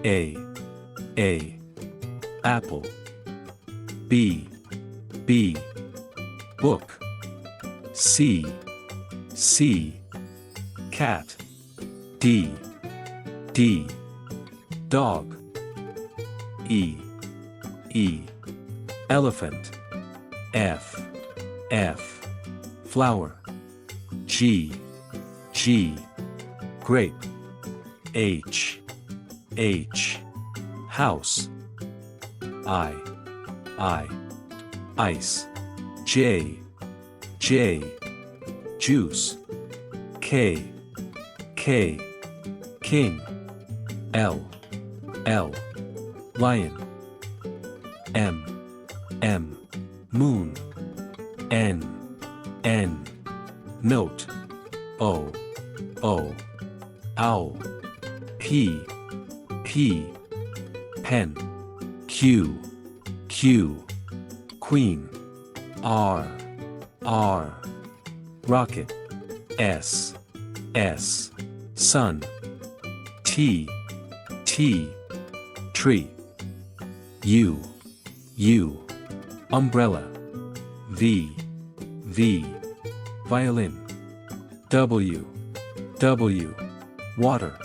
A apple. B book. C cat. D dog. E elephant. F flower. G grape. H house. I ice. J juice. K king. L lion. M moon. N note. O owl. P pen. Q queen. R rocket. S sun. T tree. U umbrella. V violin. W water.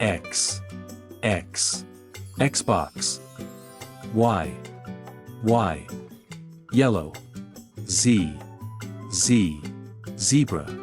X Xbox. Y yellow. Z zebra.